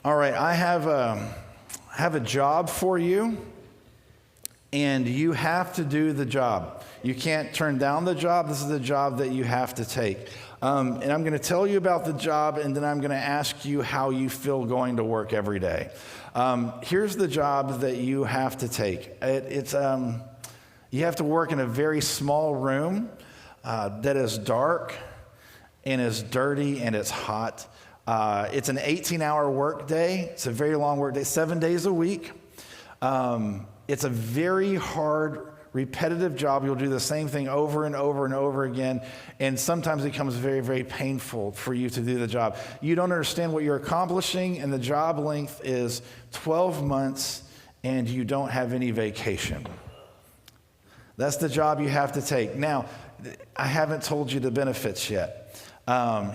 All right, I have a job for you, and you have to do the job. You can't turn down the job. This is the job that you have to take. And I'm going to tell you about the job, and then I'm going to ask you how you feel going to work every day. Here's the job that you have to take. You have to work in a very small room that is dark and is dirty and it's hot. It's an 18-hour work day. It's a very long work day, 7 days a week. It's a very hard, repetitive job. You'll do the same thing over and over and over again, and sometimes it becomes very, very painful for you to do the job. You don't understand what you're accomplishing, and the job length is 12 months, and you don't have any vacation. That's the job you have to take. Now, I haven't told you the benefits yet.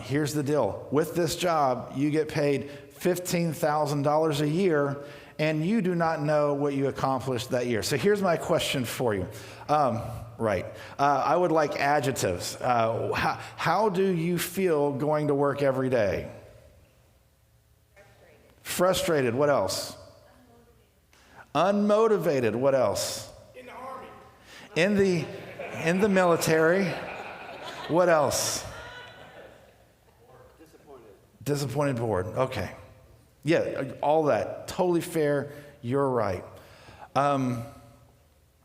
Here's the deal. With this job, you get paid $15,000 a year, and you do not know what you accomplished that year. So here's my question for you. I would like adjectives. How do you feel going to work every day? Frustrated. What else? Unmotivated. What else? In the army. In the military. What else? Disappointed, bored. Okay. Yeah, all that. Totally fair. You're right.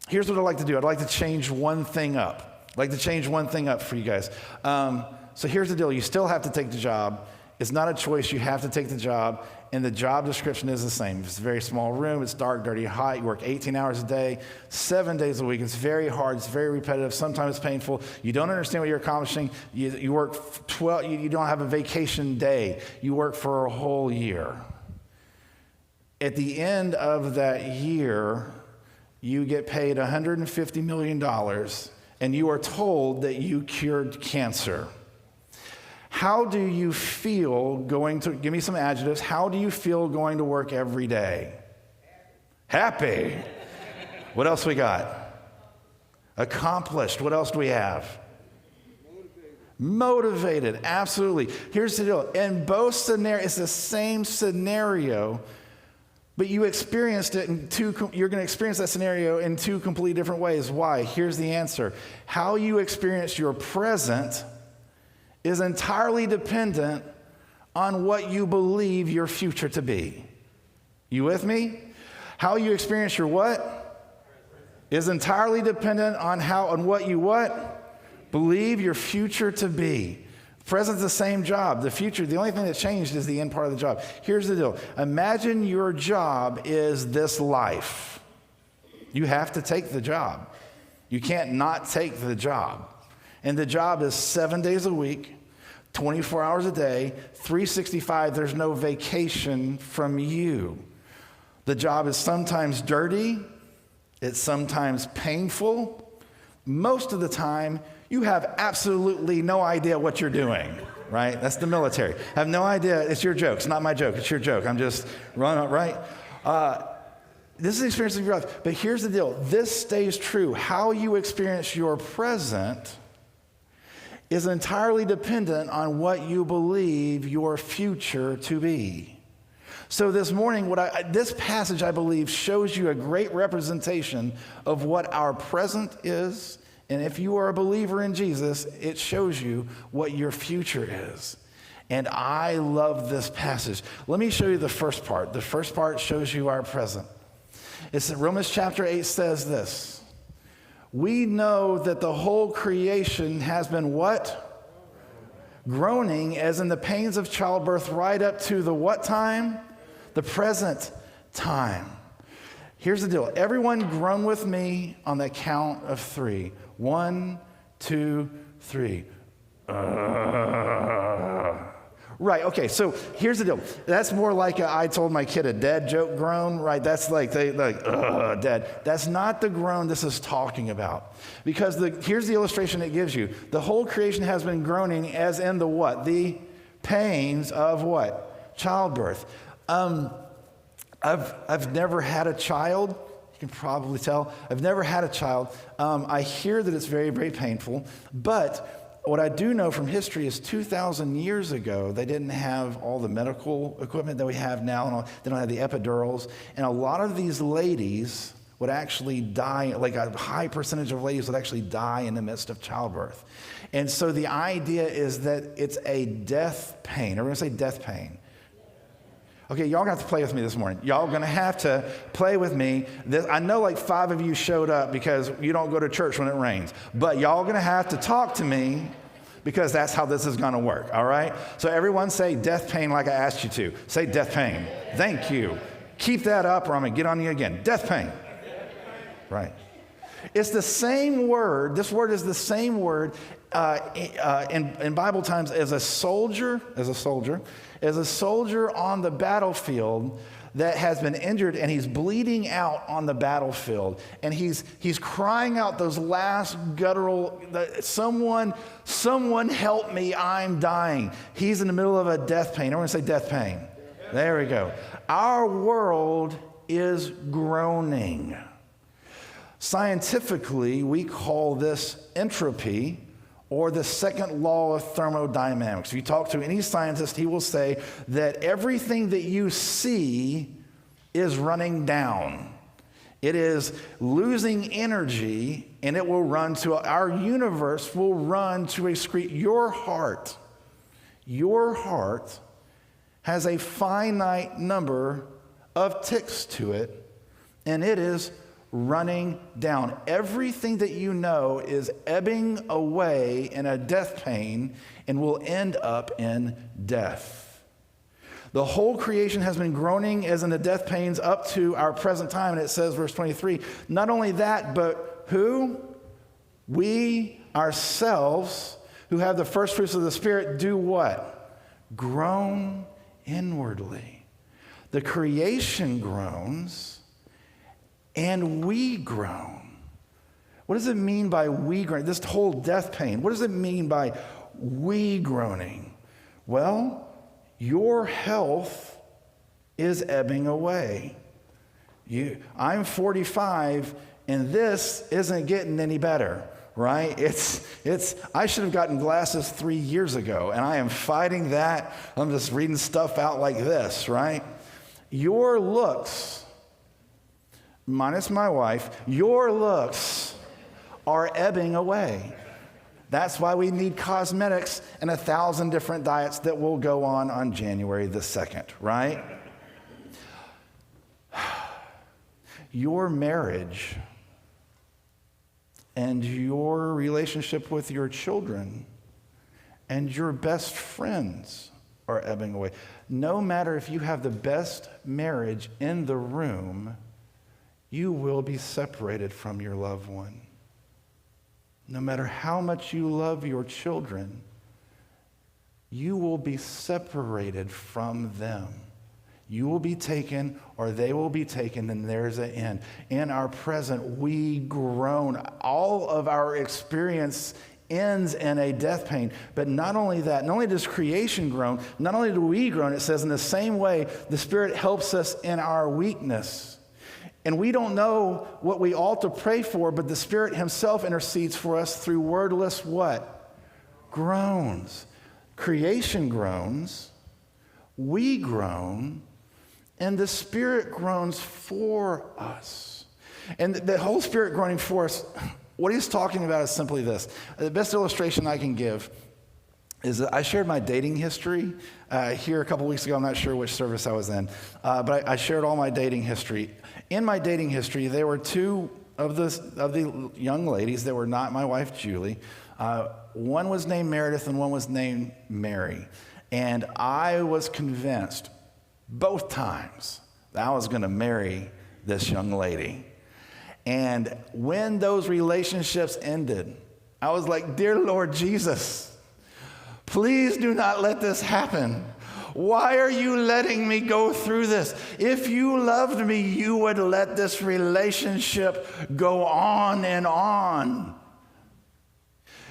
Here's what I'd like to do. I'd like to change one thing up. I'd like to change one thing up for you guys. So here's the deal. You still have to take the job. It's not a choice. You have to take the job. And the job description is the same. It's a very small room. It's dark, dirty, hot. You work 18 hours a day, 7 days a week. It's very hard. It's very repetitive. Sometimes it's painful. You don't understand what you're accomplishing. You work 12. You don't have a vacation day. You work for a whole year. At the end of that year, you get paid $150 million, and you are told that you cured cancer. How do you feel give me some adjectives, how do you feel going to work every day? Happy. What else we got? Accomplished. What else do we have? Motivated. Absolutely. Here's the deal. In both scenarios, it's the same scenario, but you experienced it you're going to experience that scenario in two completely different ways. Why? Here's the answer. How you experience your present is entirely dependent on what you believe your future to be. You with me? How you experience your what? Is entirely dependent on what you what? Believe your future to be. Present's the same job. The future, the only thing that changed is the end part of the job. Here's the deal. Imagine your job is this life. You have to take the job. You can't not take the job. And the job is 7 days a week, 24 hours a day, 365. There's no vacation from you. The job is sometimes dirty. It's sometimes painful. Most of the time, you have absolutely no idea what you're doing, right? That's the military. I have no idea. It's your joke. It's not my joke. It's your joke. I'm just running up, right? This is the experience of your life. But here's the deal. This stays true. How you experience your present is entirely dependent on what you believe your future to be. So this morning, this passage, I believe, shows you a great representation of what our present is. And if you are a believer in Jesus, it shows you what your future is. And I love this passage. Let me show you the first part. The first part shows you our present. It's Romans chapter 8 says this. We know that the whole creation has been what? Groaning as in the pains of childbirth right up to the what time? The present time. Here's the deal. Everyone groan with me on the count of 3. 1, 2, 3. Right, okay, so here's the deal. That's more like I told my kid a dad joke groan, right? That's like, dad. That's not the groan this is talking about. Because here's the illustration it gives you. The whole creation has been groaning as in the what? The pains of what? Childbirth. I've never had a child. You can probably tell. I've never had a child. I hear that it's very, very painful. But what I do know from history is 2,000 years ago, they didn't have all the medical equipment that we have now. And they don't have the epidurals. And a lot of these ladies would actually die, like a high percentage of ladies would actually die in the midst of childbirth. And so the idea is that it's a death pain. Everyone say death pain. Okay, y'all gonna have to play with me this morning. Y'all gonna have to play with me. I know like 5 of you showed up because you don't go to church when it rains, but y'all gonna have to talk to me because that's how this is gonna work, all right? So everyone say death pain like I asked you to. Say death pain. Thank you. Keep that up or I'm gonna get on you again. Death pain. Right. It's the same word. This word is the same word in Bible times as a soldier on the battlefield that has been injured and he's bleeding out on the battlefield and he's crying out those last guttural, someone help me, I'm dying. He's in the middle of a death pain. Everyone say death pain. There we go. Our world is groaning. Scientifically, we call this entropy, or the second law of thermodynamics. If you talk to any scientist, he will say that everything that you see is running down. It is losing energy, and it will run to, our universe will run to a screech. Your heart has a finite number of ticks to it, and it is running down. Everything that you know is ebbing away in a death pain and will end up in death. The whole creation has been groaning as in the death pains up to our present time. And it says, verse 23, not only that, but who? We ourselves, who have the first fruits of the Spirit, do what? Groan inwardly. The creation groans, and we groan. What does it mean by we groan? This whole death pain, what does it mean by we groaning? Well, your health is ebbing away. I'm 45, and this isn't getting any better, right? I should have gotten glasses 3 years ago, and I am fighting that. I'm just reading stuff out like this, right? Your looks, minus my wife, your looks are ebbing away. That's why we need cosmetics and 1,000 different diets that will go on January the 2nd, right? Your marriage and your relationship with your children and your best friends are ebbing away. No matter if you have the best marriage in the room, you will be separated from your loved one. No matter how much you love your children, you will be separated from them. You will be taken or they will be taken, and there's an end. In our present, we groan. All of our experience ends in a death pain. But not only that, not only does creation groan, not only do we groan, it says in the same way, the Spirit helps us in our weakness. And we don't know what we ought to pray for, but the Spirit himself intercedes for us through wordless what? Groans. Creation groans, we groan, and the Spirit groans for us. And the whole Spirit groaning for us, what he's talking about is simply this. The best illustration I can give is that I shared my dating history here a couple weeks ago. I'm not sure which service I was in, but I shared all my dating history. In my dating history, there were 2 of the young ladies that were not my wife, Julie. One was named Meredith and one was named Mary. And I was convinced both times that I was going to marry this young lady. And when those relationships ended, I was like, dear Lord Jesus, please do not let this happen. Why are you letting me go through this? If you loved me, you would let this relationship go on and on.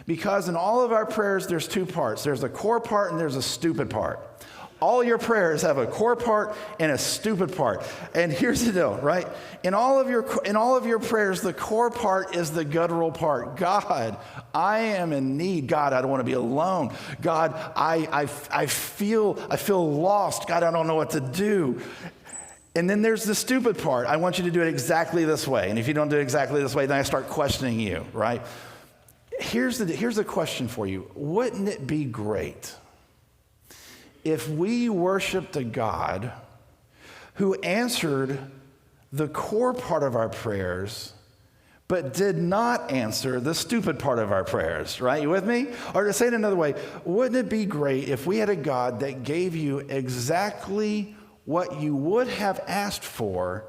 Because in all of our prayers, there's 2 parts. There's a core part and there's a stupid part. All your prayers have a core part and a stupid part. And here's the deal, right? In all of your prayers, the core part is the guttural part. God, I am in need. God, I don't want to be alone. God, I feel lost. God, I don't know what to do. And then there's the stupid part. I want you to do it exactly this way. And if you don't do it exactly this way, then I start questioning you, right? Here's the question for you. Wouldn't it be great if we worshiped a God who answered the core part of our prayers, but did not answer the stupid part of our prayers, right? You with me? Or to say it another way, wouldn't it be great if we had a God that gave you exactly what you would have asked for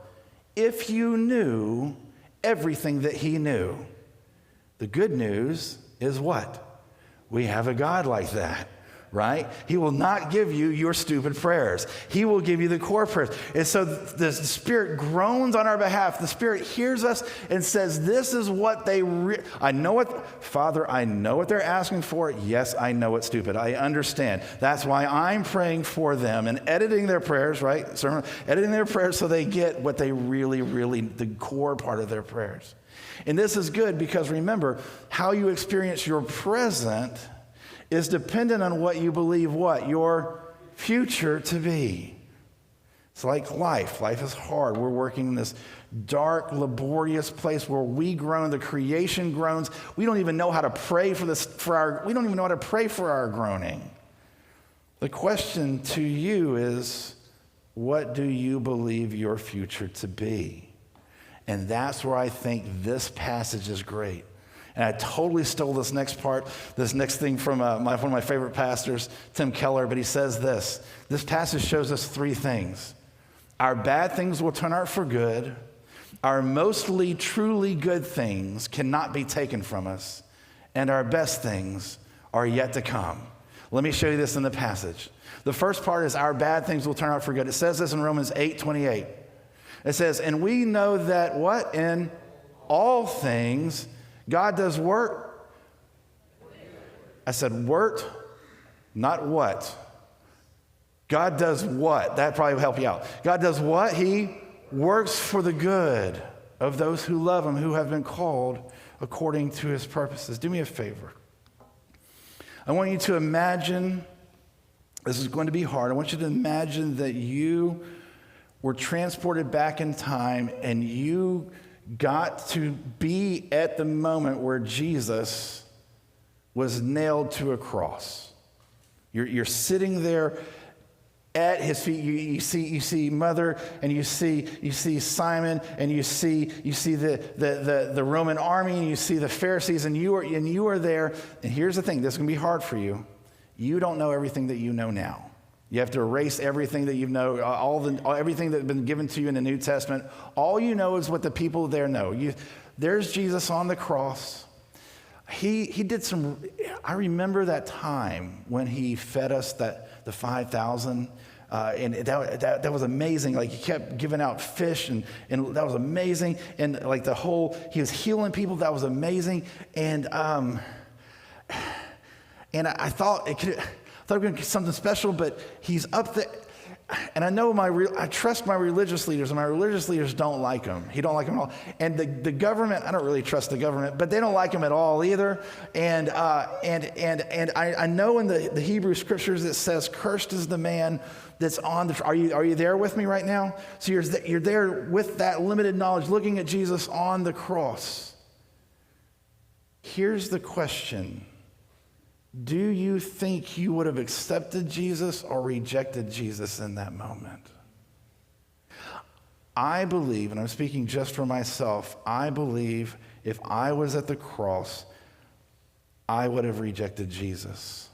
if you knew everything that he knew? The good news is what? We have a God like that. Right? He will not give you your stupid prayers. He will give you the core prayers. And so the Spirit groans on our behalf. The Spirit hears us and says, this is what I know what, Father, I know what they're asking for. Yes, I know it's stupid. I understand. That's why I'm praying for them and editing their prayers, right? Editing their prayers so they get what they really, the core part of their prayers. And this is good because remember, how you experience your present is dependent on what you believe your future to be. It's like life. Life is hard. We're working in this dark, laborious place where we groan, the creation groans. We don't even know how to pray we don't even know how to pray for our groaning. The question to you is, what do you believe your future to be? And that's where I think this passage is great. And I totally stole this next thing from one of my favorite pastors, Tim Keller, but he says this. This passage shows us three things. Our bad things will turn out for good. Our mostly truly good things cannot be taken from us. And our best things are yet to come. Let me show you this in the passage. The first part is our bad things will turn out for good. It says this in Romans 8:28. It says, and we know that what? In all things, God does work. I said work, not what. God does what? That probably will help you out. God does what? He works for the good of those who love him, who have been called according to his purposes. Do me a favor. I want you to imagine, this is going to be hard, I want you to imagine that you were transported back in time and you got to be at the moment where Jesus was nailed to a cross. You're sitting there at his feet. You see Mother, and you see Simon, and you see the Roman army, and you see the Pharisees, and you are there. And here's the thing: this is going to be hard for you. You don't know everything that you know now. You have to erase everything that you know, everything that's been given to you in the New Testament. All you know is what the people there know. There's Jesus on the cross. He did some. I remember that time when he fed us the 5,000, and that was amazing. Like he kept giving out fish, and that was amazing. And like he was healing people. That was amazing. And I thought it could. I thought it was going to be something special, but he's up there. And I know I trust my religious leaders, and my religious leaders don't like him. He don't like him at all. And the government, I don't really trust the government, but they don't like him at all either. And I know in the Hebrew scriptures it says, "Cursed is the man that's on the." Are you there with me right now? So you're there with that limited knowledge, looking at Jesus on the cross. Here's the question. Do you think you would have accepted Jesus or rejected Jesus in that moment? I believe, and I'm speaking just for myself, I believe if I was at the cross, I would have rejected Jesus.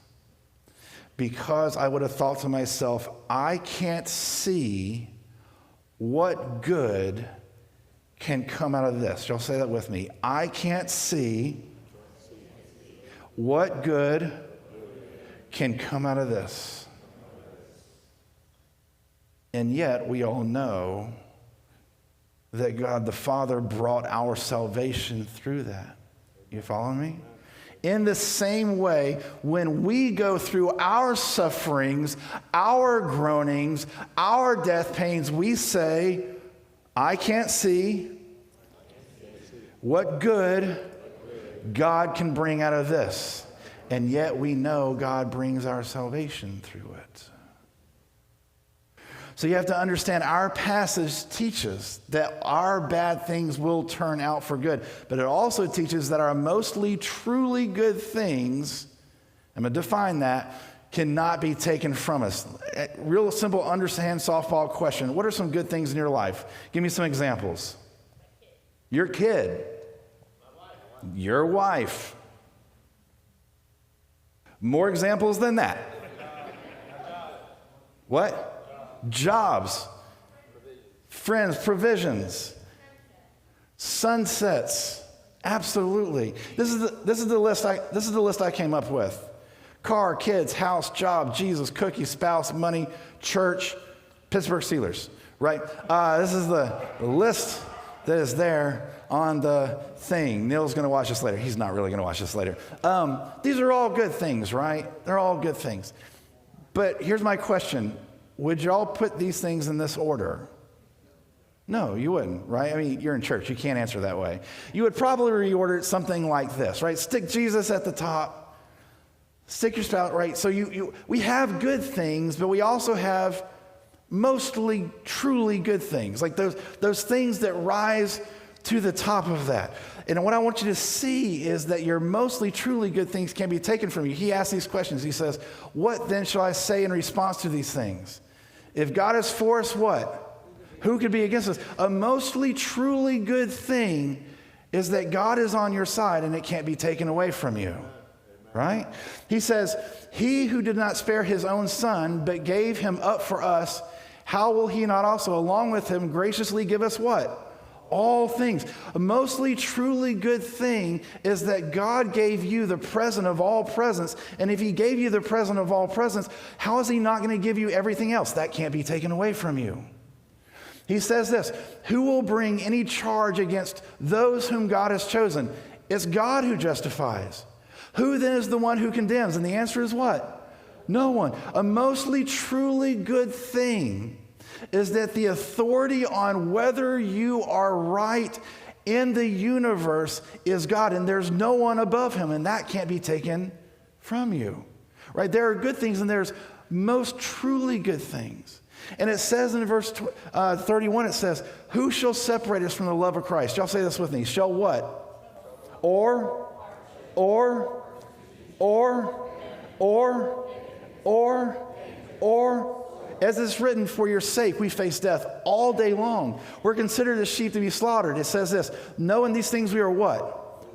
Because I would have thought to myself, I can't see what good can come out of this. Y'all say that with me. I can't see what good can come out of this? And yet we all know that God the Father brought our salvation through that. You follow me? In the same way, when we go through our sufferings, our groanings, our death pains, we say, I can't see what good God can bring out of this. And yet we know God brings our salvation through it. So you have to understand our passage teaches that our bad things will turn out for good. But it also teaches that our mostly truly good things, I'm going to define that, cannot be taken from us. Real simple, understand softball question. What are some good things in your life? Give me some examples. Your kid. Your wife. More examples than that. What? Jobs, friends, provisions, sunsets. Absolutely. This is the list I came up with. Car, kids, house, job, Jesus, cookie, spouse, money, church, Pittsburgh Steelers. Right? This is the list that is there on the thing. Neil's going to watch this later. He's not really going to watch this later. These are all good things, right? They're all good things. But here's my question. Would y'all put these things in this order? No, you wouldn't, right? I mean, you're in church. You can't answer that way. You would probably reorder it something like this, right? Stick Jesus at the top. Stick your spouse, right? So we have good things, but we also have mostly truly good things, like those things that rise to the top of that. And what I want you to see is that your mostly truly good things can be taken from you. He asks these questions. He says, what then shall I say in response to these things? If God is for us, what? Who could be against us? A mostly truly good thing is that God is on your side and it can't be taken away from you. Right? He says, he who did not spare his own son, but gave him up for us, how will he not also, along with him, graciously give us what? All things. A mostly truly good thing is that God gave you the present of all presents. And if he gave you the present of all presents, how is he not going to give you everything else? That can't be taken away from you. He says this, who will bring any charge against those whom God has chosen? It's God who justifies. Who then is the one who condemns? And the answer is what? No one. A mostly truly good thing is that the authority on whether you are right in the universe is God, and there's no one above him, and that can't be taken from you. Right? There are good things, and there's most truly good things. And it says in verse 31, it says, who shall separate us from the love of Christ? Y'all say this with me. Shall what? Or, as it's written, for your sake we face death all day long. We're considered as sheep to be slaughtered. It says this, knowing these things we are what?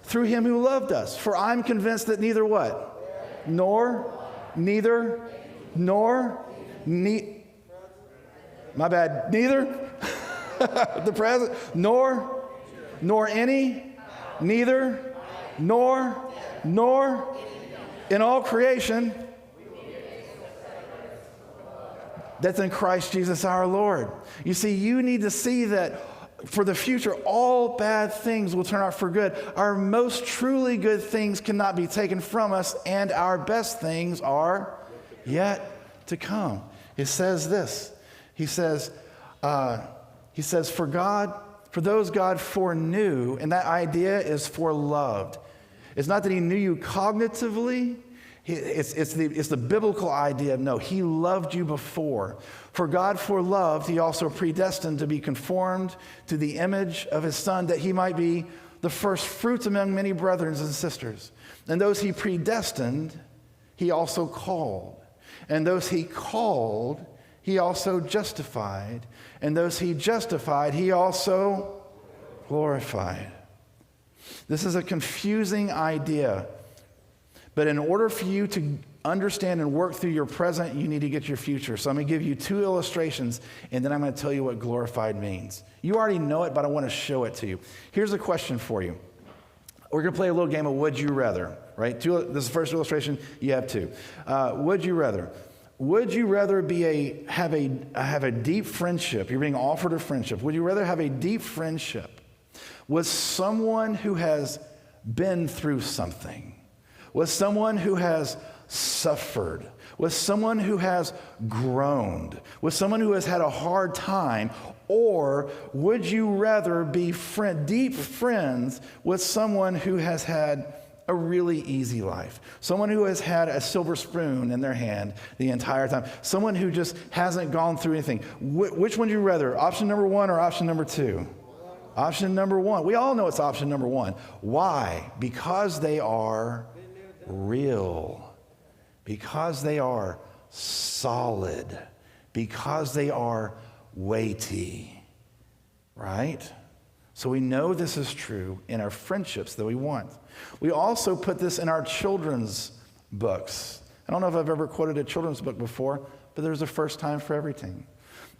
Through him who loved us. For I'm convinced that neither what? Neither. The present, nor any, neither, nor, in all creation, that's in Christ Jesus our Lord. You see, you need to see that for the future, all bad things will turn out for good. Our most truly good things cannot be taken from us, and our best things are yet to come. It says this. He says, for those God foreknew, and that idea is foreloved. It's not that he knew you cognitively. It's the biblical idea of no, he loved you before. For God foreloved, he also predestined to be conformed to the image of his Son, that he might be the first fruits among many brethren and sisters. And those he predestined, he also called. And those he called, he also justified. And those he justified, he also glorified. This is a confusing idea. But in order for you to understand and work through your present, you need to get your future. So I'm going to give you two illustrations, and then I'm going to tell you what glorified means. You already know it, but I want to show it to you. Here's a question for you. We're going to play a little game of Would You Rather, right? This is the first illustration. You have two. Would you rather? Would you rather have a deep friendship? You're being offered a friendship. Would you rather have a deep friendship with someone who has been through something, with someone who has suffered, with someone who has groaned, with someone who has had a hard time? Or would you rather be deep friends with someone who has had a really easy life, someone who has had a silver spoon in their hand the entire time, someone who just hasn't gone through anything? Which one do you rather, option number one or option number two? Option number one. We all know it's option number one. Why? Because they are real, because they are solid, because they are weighty, right? So we know this is true in our friendships that we want. We also put this in our children's books. I don't know if I've ever quoted a children's book before, but there's a first time for everything.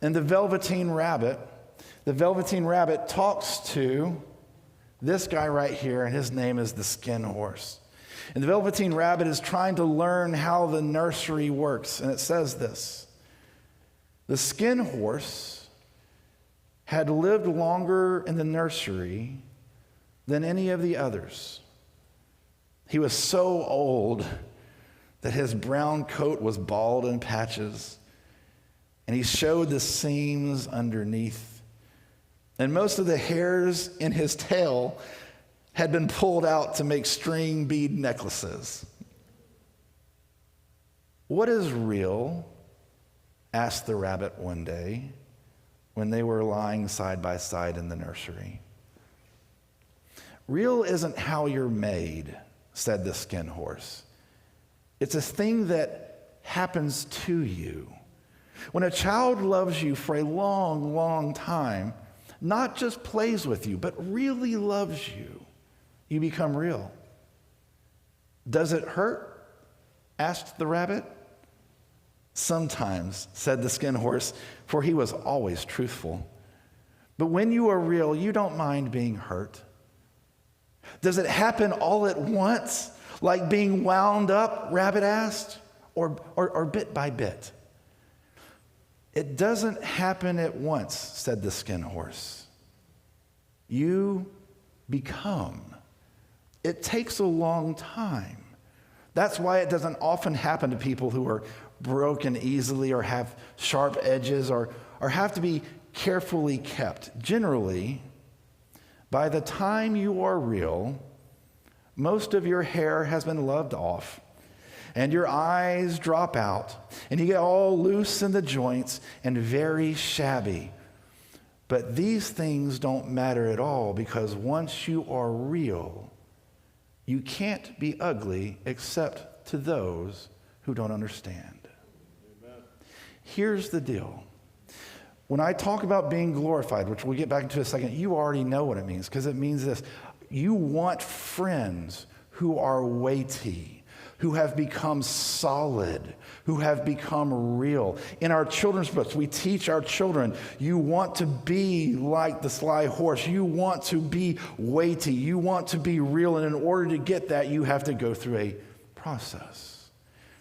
In The Velveteen Rabbit talks to this guy right here, and his name is the Skin Horse. And the Velveteen Rabbit is trying to learn how the nursery works, and it says this: the Skin Horse had lived longer in the nursery than any of the others. He was so old that his brown coat was bald in patches, and he showed the seams underneath. And most of the hairs in his tail had been pulled out to make string bead necklaces. "What is real?" asked the rabbit one day when they were lying side by side in the nursery. "Real isn't how you're made," said the Skin Horse. "It's a thing that happens to you. When a child loves you for a long, long time, not just plays with you, but really loves you, you become real." "Does it hurt?" asked the rabbit. "Sometimes," said the Skin Horse, for he was always truthful. "But when you are real, you don't mind being hurt." "Does it happen all at once, like being wound up?" Rabbit asked, or bit by bit? "It doesn't happen at once," said the Skin Horse. "You become. It takes a long time. That's why it doesn't often happen to people who are broken easily or have sharp edges or have to be carefully kept. Generally, by the time you are real, most of your hair has been loved off, and your eyes drop out, and you get all loose in the joints and very shabby. But these things don't matter at all, because once you are real, you can't be ugly except to those who don't understand." Here's the deal. When I talk about being glorified, which we'll get back into in a second, you already know what it means, because it means this. You want friends who are weighty, who have become solid, who have become real. In our children's books, we teach our children, you want to be like the sly horse. You want to be weighty. You want to be real. And in order to get that, you have to go through a process.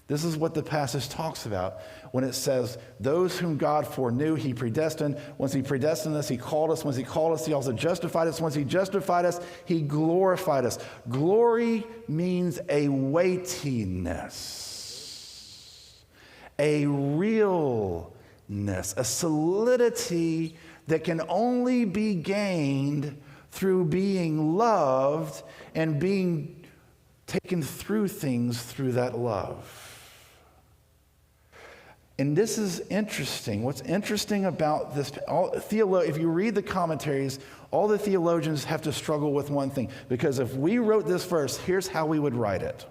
This is what the passage talks about when it says, those whom God foreknew, he predestined. Once he predestined us, he called us. Once he called us, he also justified us. Once he justified us, he glorified us. Glory means a weightiness, a realness, a solidity that can only be gained through being loved and being taken through things through that love. And this is interesting. What's interesting about this, if you read the commentaries, all the theologians have to struggle with one thing. Because if we wrote this verse, here's how we would write it.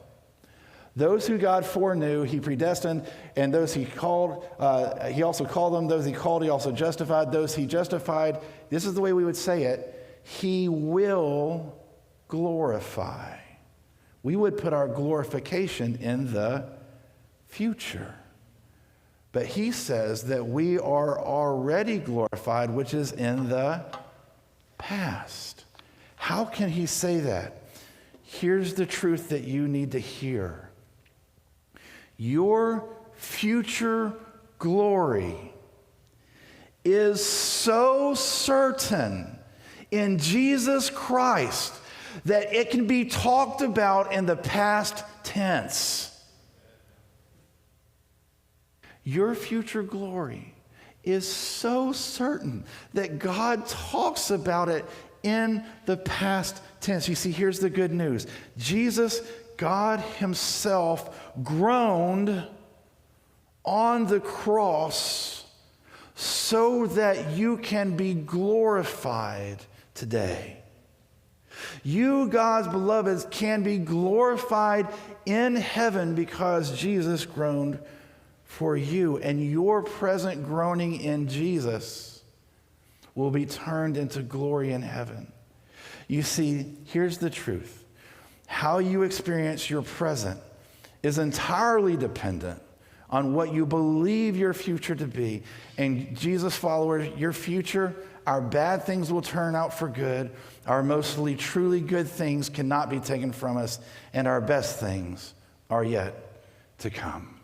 Those who God foreknew, he predestined, and those he called, he also called them. Those he called, he also justified. Those he justified, this is the way we would say it, he will glorify. We would put our glorification in the future. But he says that we are already glorified, which is in the past. How can he say that? Here's the truth that you need to hear. Your future glory is so certain in Jesus Christ that it can be talked about in the past tense. Your future glory is so certain that God talks about it in the past tense. You see, here's the good news. Jesus, God himself, groaned on the cross so that you can be glorified today. You, God's beloveds, can be glorified in heaven because Jesus groaned for you, and your present groaning in Jesus will be turned into glory in heaven. You see, here's the truth. How you experience your present is entirely dependent on what you believe your future to be. And Jesus followers, your future, our bad things will turn out for good. Our mostly truly good things cannot be taken from us, and our best things are yet to come.